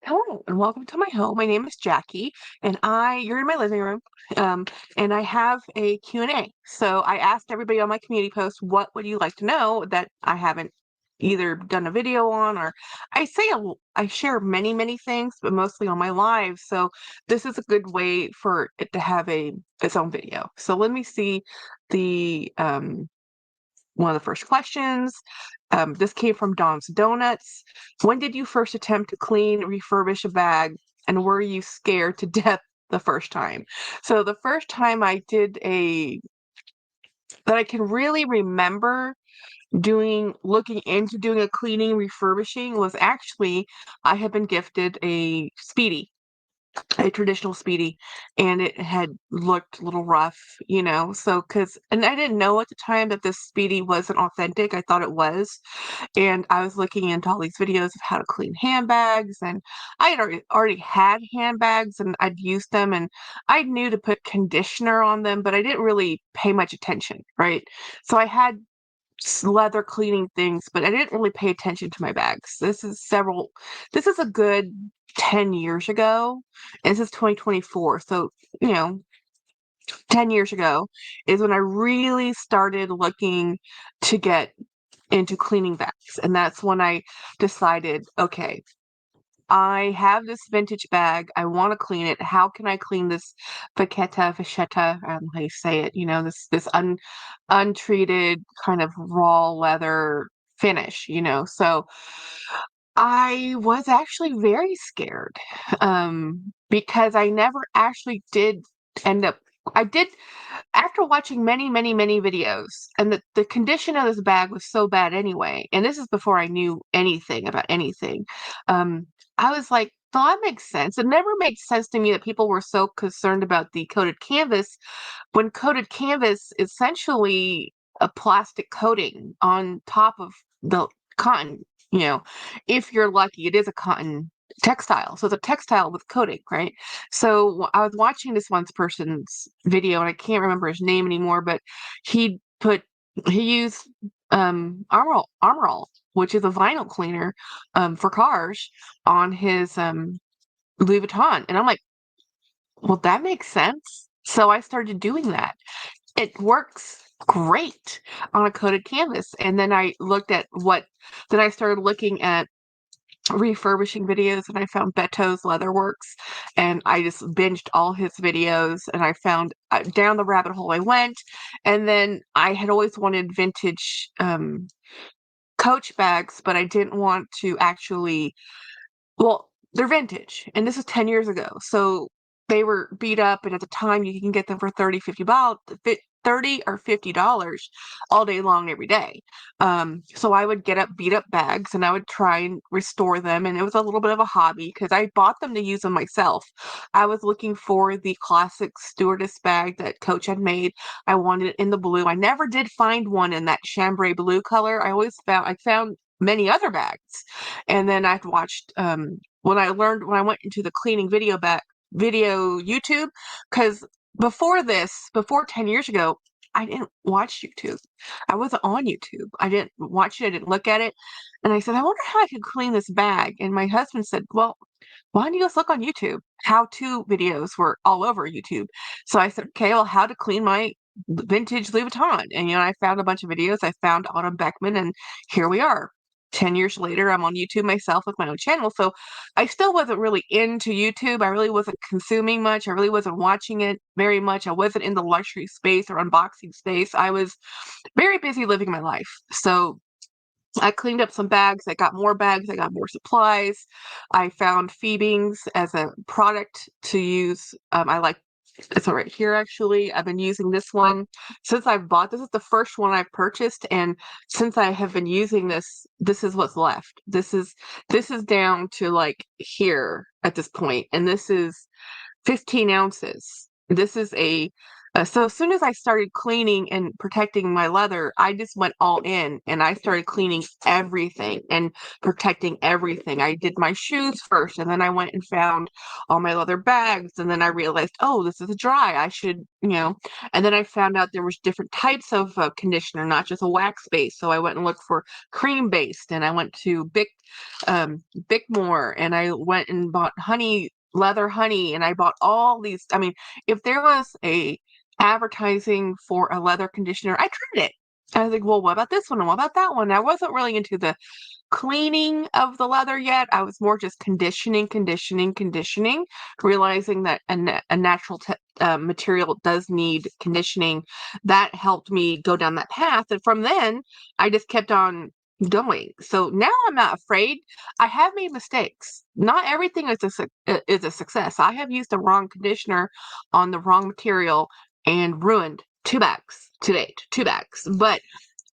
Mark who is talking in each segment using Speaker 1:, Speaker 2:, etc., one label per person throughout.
Speaker 1: Hello and welcome to my home. My name is Jackie and you're in my living room. Um, and I have a Q&A. So I asked everybody on my community post, what would you like to know that I haven't either done a video on, or I share many things, but mostly on my live. So this is a good way for it to have its own video. So let me see the one of the first questions. This came from Dom's Donuts. When did you first attempt to clean, refurbish a bag, and were you scared to death the first time? So the first time I did that I can really remember looking into doing a cleaning, refurbishing was actually I had been gifted a traditional speedy, and it had looked a little rough, and I didn't know at the time that this speedy wasn't authentic. I thought it was, and I was looking into all these videos of how to clean handbags, and I had already had handbags and I'd used them, and I knew to put conditioner on them, but I didn't really pay much attention, right? So I had leather cleaning things, but I didn't really pay attention to my bags. This is a good 10 years ago. And this is 2024. So, you know, 10 years ago is when I really started looking to get into cleaning bags. And that's when I decided, okay, I have this vintage bag. I want to clean it. How can I clean this vachetta? I don't know how you say it. This untreated kind of raw leather finish. So I was actually very scared, because I never actually did end up. I did after watching many videos, and the condition of this bag was so bad anyway. And this is before I knew anything about anything. Um, I was like, "Well, that makes sense." It never made sense to me that people were so concerned about the coated canvas when coated canvas is essentially a plastic coating on top of the cotton. You know, if you're lucky, it is a cotton textile. So it's a textile with coating, right? So I was watching this one person's video, and I can't remember his name anymore, but he put he used Armor All, which is a vinyl cleaner for cars, on his Louis Vuitton. And I'm like, well, that makes sense. So I started doing that. It works great on a coated canvas. And then I started looking at refurbishing videos, and I found Beto's Leatherworks, and I just binged all his videos, and I found down the rabbit hole I went. And then I had always wanted vintage Coach bags, but I didn't want to actually, well, they're vintage, and this is 10 years ago. So they were beat up, and at the time you can get them for 30, $50 all day long every day. So I would get up beat up bags, and I would try and restore them, and it was a little bit of a hobby because I bought them to use them myself. I was looking for the classic stewardess bag that Coach had made. I wanted it in the blue. I never did find one in that chambray blue color. I found many other bags. And then I've watched when I went into the cleaning video YouTube, because before 10 years ago, I didn't watch YouTube. I wasn't on YouTube. I didn't watch it. I didn't look at it. And I said, I wonder how I could clean this bag. And my husband said, well, why don't you just look on YouTube? How-to videos were all over YouTube. So I said, okay, well, how to clean my vintage Louis Vuitton. And, I found a bunch of videos. I found Autumn Beckman, and here we are. 10 years later, I'm on YouTube myself with my own channel. So I still wasn't really into YouTube. I really wasn't consuming much. I really wasn't watching it very much. I wasn't in the luxury space or unboxing space. I was very busy living my life. So I cleaned up some bags. I got more bags. I got more supplies. I found Phoebings as a product to use. I like it's right here, actually. I've been using this one since I've bought. This is the first one I've purchased, and since I have been using this, this is what's left. This is down to like here at this point, and this is 15 ounces. This is a So as soon as I started cleaning and protecting my leather, I just went all in and I started cleaning everything and protecting everything. I did my shoes first, and then I went and found all my leather bags, and then I realized, oh, this is dry. I should, and then I found out there was different types of conditioner, not just a wax base. So I went and looked for cream based, and I went to Bickmore, and I went and bought leather honey, and I bought all these. I mean, if there was a advertising for a leather conditioner, I tried it. I was like, well, what about this one? And what about that one? I wasn't really into the cleaning of the leather yet. I was more just conditioning, realizing that a natural material does need conditioning. That helped me go down that path. And from then, I just kept on going. So now I'm not afraid. I have made mistakes. Not everything is a success. I have used the wrong conditioner on the wrong material and ruined 2 bags to date, 2 bags. But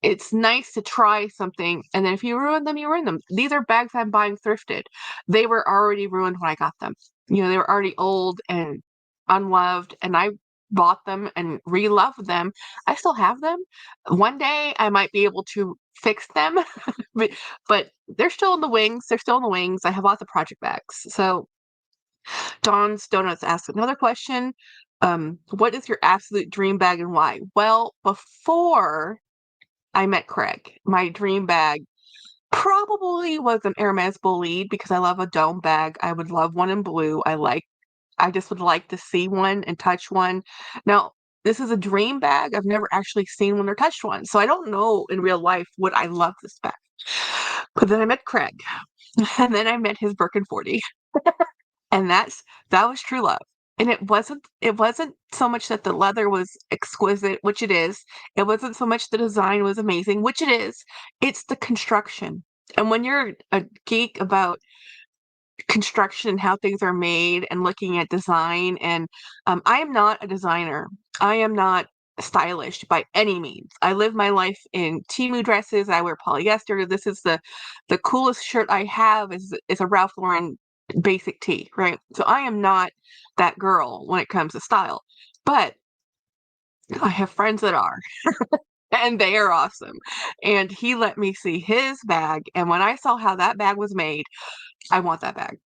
Speaker 1: it's nice to try something, and then if you ruin them, you ruin them. These are bags I'm buying thrifted. They were already ruined when I got them. They were already old and unloved, and I bought them and re-loved them. I still have them. One day I might be able to fix them, but they're still in the wings. They're still in the wings. I have lots of project bags. So Dawn's Donuts asked another question. What is your absolute dream bag and why? Well, before I met Craig, my dream bag probably was an Hermes Bolide because I love a dome bag. I would love one in blue. I just would like to see one and touch one. Now, this is a dream bag. I've never actually seen one or touched one. So I don't know in real life would I love this bag. But then I met Craig, and then I met his Birkin 40. And that was true love. And it wasn't so much that the leather was exquisite, which it is. It wasn't so much the design was amazing, which it is. It's the construction. And when you're a geek about construction and how things are made and looking at design, and I am not a designer. I am not stylish by any means. I live my life in Temu dresses. I wear polyester. This is the coolest shirt I have is a Ralph Lauren basic tee, right? So I am not that girl when it comes to style. But I have friends that are, and they are awesome. And he let me see his bag, and when I saw how that bag was made, I want that bag.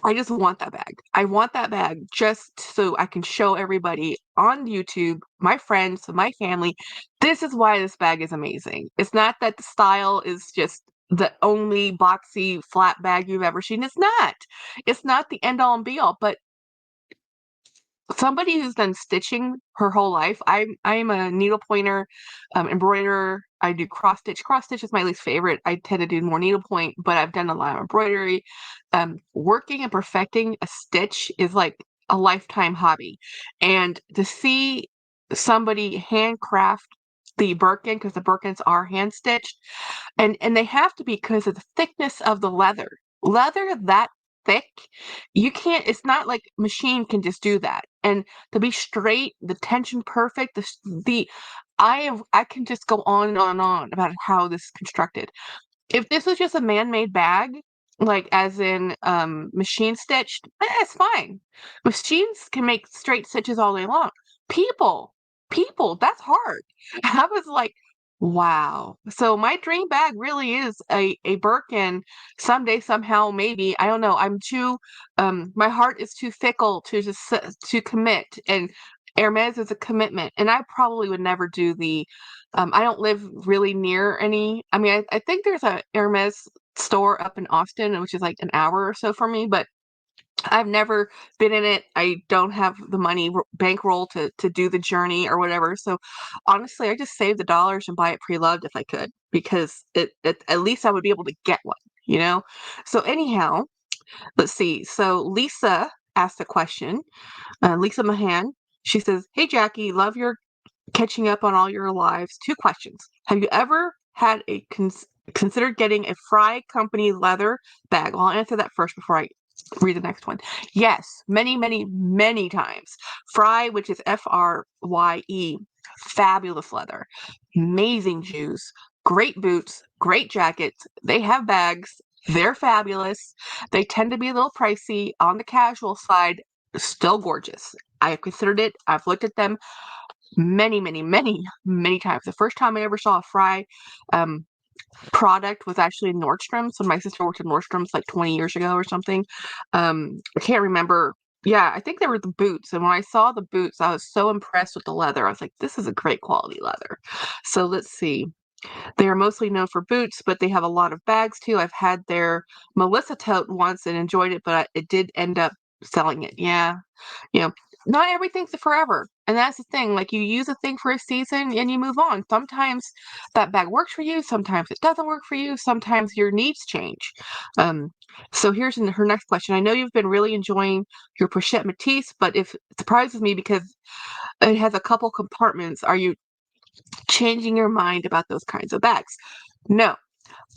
Speaker 1: I just want that bag. I want that bag just so I can show everybody on YouTube, my friends, my family, this is why this bag is amazing. It's not that the style is just the only boxy flat bag you've ever seen. It's not. It's not the end all and be all, but somebody who's done stitching her whole life. I'm a needle pointer, embroiderer. I do cross stitch. Cross stitch is my least favorite. I tend to do more needlepoint, but I've done a lot of embroidery. Working and perfecting a stitch is like a lifetime hobby, and to see somebody handcraft the Birkin, because the Birkins are hand stitched, and they have to be because of the thickness of the leather. Leather that thick, you can't. It's not like machine can just do that. And to be straight, the tension perfect, the I can just go on and on and on about how this is constructed. If this was just a man-made bag, like as in machine stitched, it's fine. Machines can make straight stitches all day long. People, people, that's hard. I was like, wow. So my dream bag really is a Birkin someday, somehow, maybe. I don't know. I'm too my heart is too fickle to just to commit. And Hermes is a commitment. And I probably would never do the I don't live really near any. I mean, I think there's a Hermes store up in Austin, which is like an hour or so from me, but I've never been in it. I don't have the money bankroll to do the journey or whatever. So honestly, I just save the dollars and buy it pre-loved if I could, because it at least I would be able to get one, you know? So anyhow, let's see. So Lisa asked a question. Lisa Mahan. She says, "Hey Jackie, love your catching up on all your lives. 2 questions. Have you ever had considered getting a Fry Company leather bag?" Well, I'll answer that first before I read the next one. Yes, many, many, many times. Fry, which is Frye, fabulous leather, amazing shoes, great boots, great jackets. They have bags. They're fabulous. They tend to be a little pricey on the casual side, still gorgeous. I have considered it. I've looked at them many, many, many, many times. The first time I ever saw a Fry product was actually in Nordstrom's when my sister worked at Nordstrom's like 20 years ago or something. I can't remember. Yeah, I think they were the boots. And when I saw the boots, I was so impressed with the leather. I was like, this is a great quality leather. So let's see. They are mostly known for boots, but they have a lot of bags too. I've had their Melissa tote once and enjoyed it, but it did end up selling it. Yeah. You know, not everything's forever. And that's the thing. Like you use a thing for a season and you move on. Sometimes that bag works for you. Sometimes it doesn't work for you. Sometimes your needs change. Um, so here's her next question. I know you've been really enjoying your Pochette Matisse, but if it surprises me because it has a couple compartments, are you changing your mind about those kinds of bags? No.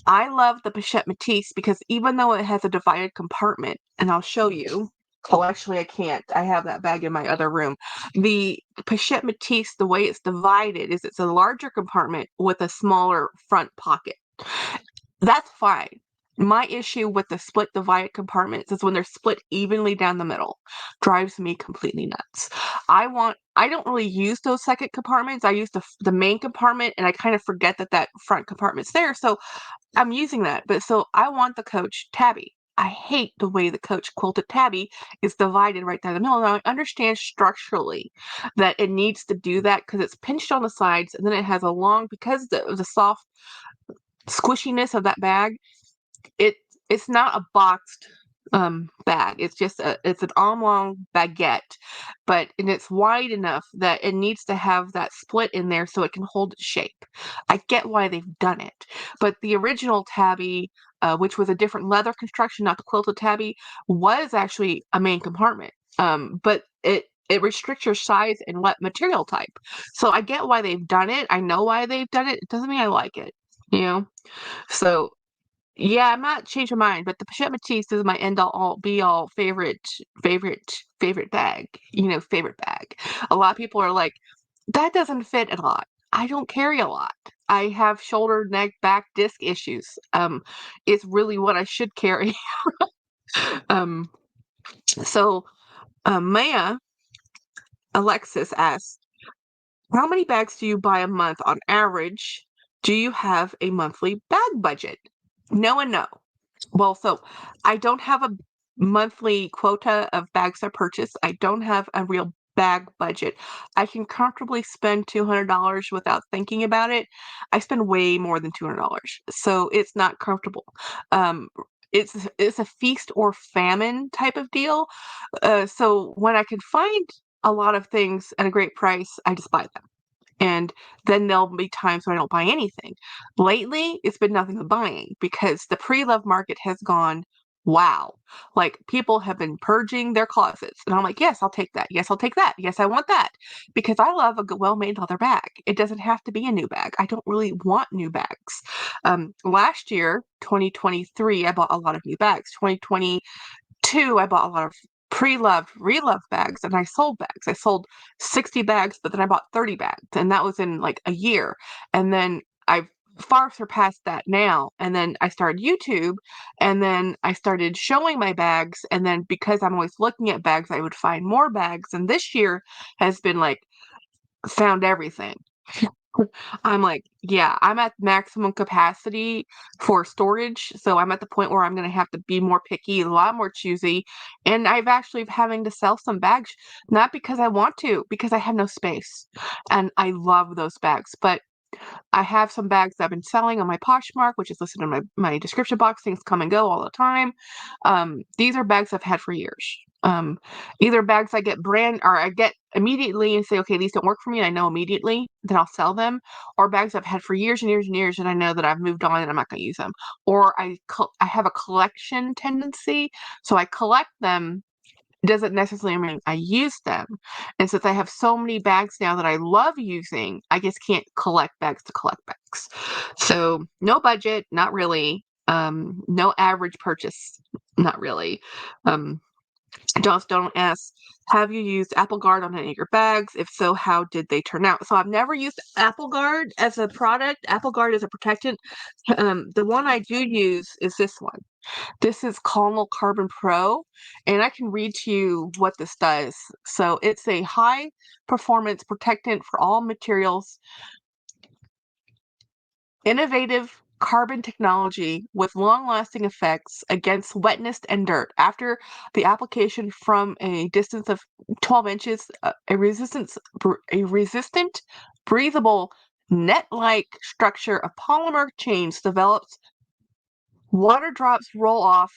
Speaker 1: I love the Pochette Matisse because even though it has a divided compartment, and I'll show you. Oh, actually, I can't. I have that bag in my other room. The Pochette Matisse, the way it's divided is it's a larger compartment with a smaller front pocket. That's fine. My issue with the split divided compartments is when they're split evenly down the middle. Drives me completely nuts. I don't really use those second compartments. I use the main compartment and I kind of forget that front compartment's there. So I'm using that. But so I want the Coach tabby. I hate the way the Coach quilted tabby is divided right down the middle. Now I understand structurally that it needs to do that because it's pinched on the sides and then it has a long, because the soft squishiness of that bag, it it's not a boxed bag. It's just it's an oblong baguette, and it's wide enough that it needs to have that split in there so it can hold its shape. I get why they've done it, but the original tabby, which was a different leather construction, not the quilted tabby, was actually a main compartment. But it restricts your size and what material type. So I get why they've done it. I know why they've done it. It doesn't mean I like it, you know. So yeah, I'm not changing mine, but the Pochette Matisse is my end all be all favorite bag. Favorite bag. A lot of people are like, that doesn't fit a lot. I don't carry a lot. I have shoulder, neck, back, disc issues. It's really what I should carry. um, so Maya Alexis asks, how many bags do you buy a month on average? Do you have a monthly bag budget? No and no. Well, so I don't have a monthly quota of bags I purchase. I don't have a real bag budget. I can comfortably spend $200 without thinking about it. I spend way more than $200, so it's not comfortable. Um, it's a feast or famine type of deal. So when I can find a lot of things at a great price, I just buy them. And then there'll be times when I don't buy anything. Lately, it's been nothing but buying because the pre-love market has gone, wow. Like people have been purging their closets. And I'm like, yes, I'll take that. Yes, I'll take that. Yes, I want that. Because I love a good, well-made leather bag. It doesn't have to be a new bag. I don't really want new bags. Last year, 2023, I bought a lot of new bags. 2022, I bought a lot of pre-loved, re-loved bags, and I sold bags. I sold 60 bags, but then I bought 30 bags, and that was in like a year. And then I've far surpassed that now. And then I started YouTube, and then I started showing my bags. And then because I'm always looking at bags, I would find more bags. And this year has been like found everything. I'm like, yeah, I'm at maximum capacity for storage. So I'm at the point where I'm going to have to be more picky, a lot more choosy. And I've actually having to sell some bags, not because I want to, because I have no space. And I love those bags. But I have some bags that I've been selling on my Poshmark, which is listed in my description box. Things come and go all the time. These are bags I've had for years. Either bags I get I get immediately and say, okay, these don't work for me, and I know immediately, then I'll sell them. Or bags I've had for years and years and years, and I know that I've moved on and I'm not going to use them. Or I have a collection tendency, so I collect them doesn't necessarily mean I use them. And since I have so many bags now that I love using, I just can't collect bags to collect bags. So no budget, not really. No average purchase, not really. Um, Don't ask, have you used Apple Guard on any of your bags? If so, how did they turn out? So I've never used Apple Guard as a product. Apple Guard is a protectant. The one I do use is this one. This is Caramel Carbon Pro, and I can read to you what this does. So it's a high performance protectant for all materials, innovative carbon technology with long-lasting effects against wetness and dirt. After the application from a distance of 12 inches, a resistant, breathable, net-like structure of polymer chains develops. Water drops roll off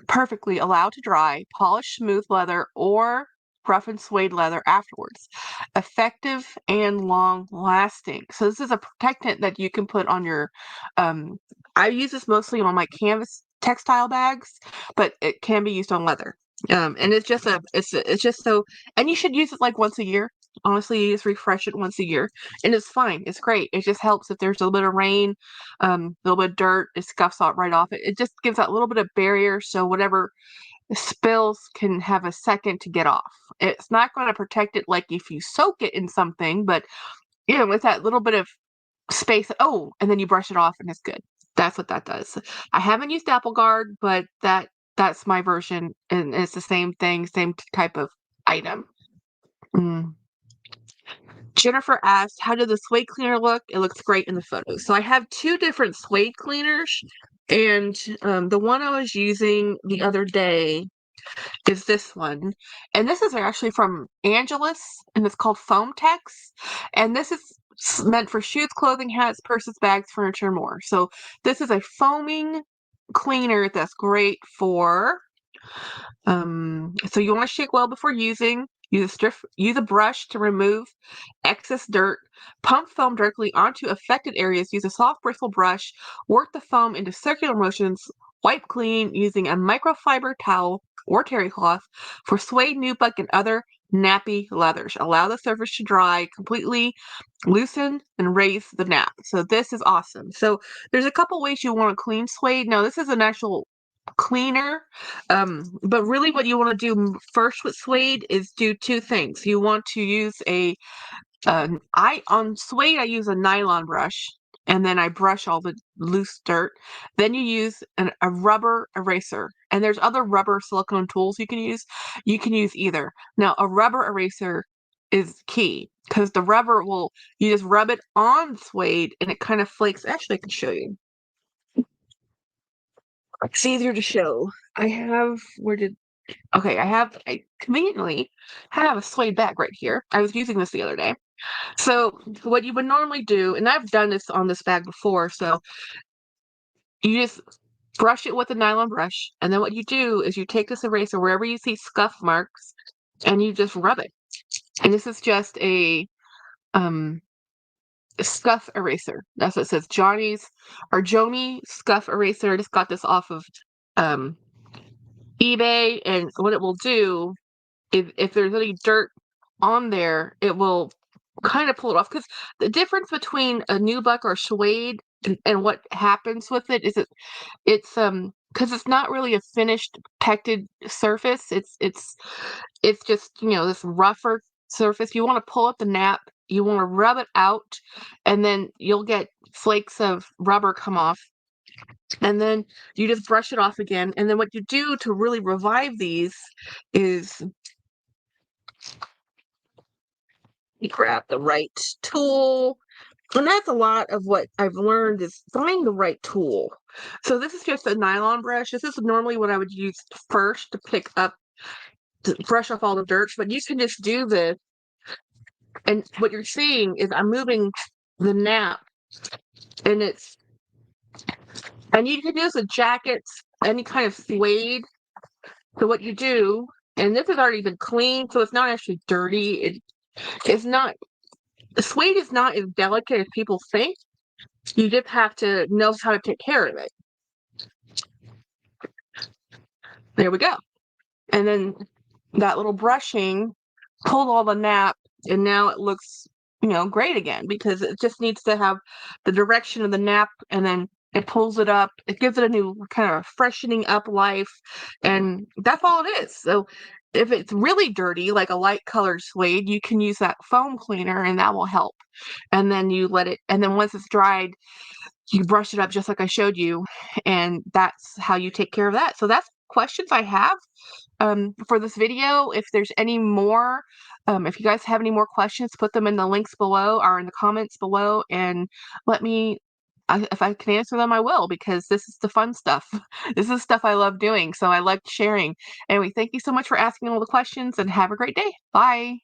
Speaker 1: perfectly, allowed to dry, polish smooth leather or roughened suede leather afterwards. Effective and long lasting. So this is a protectant that you can put on your I use this mostly on my canvas textile bags, but it can be used on leather. And it's just so, and you should use it like once a year. Honestly, you just refresh it once a year, and it's fine. It's great. It just helps if there's a little bit of rain, a little bit of dirt, it scuffs out right off. It just gives that little bit of barrier so whatever spills can have a second to get off. It's not going to protect it like if you soak it in something, but with that little bit of space, oh, and then you brush it off and it's good. That's what that does. I haven't used Apple Guard, but that's my version, and it's the same thing, same type of item. Mm. Jennifer asked, how did the suede cleaner look? It looks great in the photos. So I have two different suede cleaners, and the one I was using the other day is this one. And this is actually from Angelus, and it's called Foam Tex. And this is meant for shoes, clothing, hats, purses, bags, furniture, and more. So this is a foaming cleaner that's great for so you want to shake well before using. Use a brush to remove excess dirt. Pump foam directly onto affected areas. Use a soft bristle brush. Work the foam into circular motions. Wipe clean using a microfiber towel or terry cloth for suede, nubuck, and other nappy leathers. Allow the surface to dry completely. Loosen and raise the nap. So this is awesome. So there's a couple ways you want to clean suede. Now this is an actual cleaner, but really what you want to do first with suede is do two things. You want to use on suede I use a nylon brush, and then I brush all the loose dirt. Then you use a rubber eraser, and there's other rubber silicone tools you can use. You can use either. Now a rubber eraser is key because the rubber will, you just rub it on suede and it kind of flakes. Actually, I can show you. It's easier to show. I conveniently have a suede bag right here. I was using this the other day. So what you would normally do, and I've done this on this bag before, so you just brush it with a nylon brush, and then what you do is you take this eraser wherever you see scuff marks, and you just rub it. And this is just um a scuff eraser. That's what it says. Joni scuff eraser. I just got this off of um eBay, and what it will do, if there's any dirt on there, it will kind of pull it off. Because the difference between a nubuck or suede and what happens with it is it's because it's not really a finished protected surface. It's just this rougher surface. You want to pull up the nap. You want to rub it out, and then you'll get flakes of rubber come off, and then you just brush it off again. And then what you do to really revive these is you grab the right tool. And that's a lot of what I've learned is find the right tool. So this is just a nylon brush. This is normally what I would use first to pick up, to brush off all the dirt, but you can just do this. And what you're seeing is I'm moving the nap, and you can use a jacket, any kind of suede. So what you do, and this has already been cleaned, so it's not actually dirty. It's not, the suede is not as delicate as people think. You just have to know how to take care of it. There we go. And then that little brushing pulled all the nap, and now it looks, great again, because it just needs to have the direction of the nap, and then It pulls it up, it gives it a new kind of freshening up life, and that's all it is. So if it's really dirty, like a light colored suede, you can use that foam cleaner and that will help. And then you let it, and then once it's dried, you brush it up just like I showed you, and that's how you take care of that. So that's questions I have for this video. If there's any more, if you guys have any more questions, put them in the links below or in the comments below, and let me. If I can answer them, I will, because this is the fun stuff. This is stuff I love doing, so I like sharing. Anyway, thank you so much for asking all the questions, and have a great day. Bye.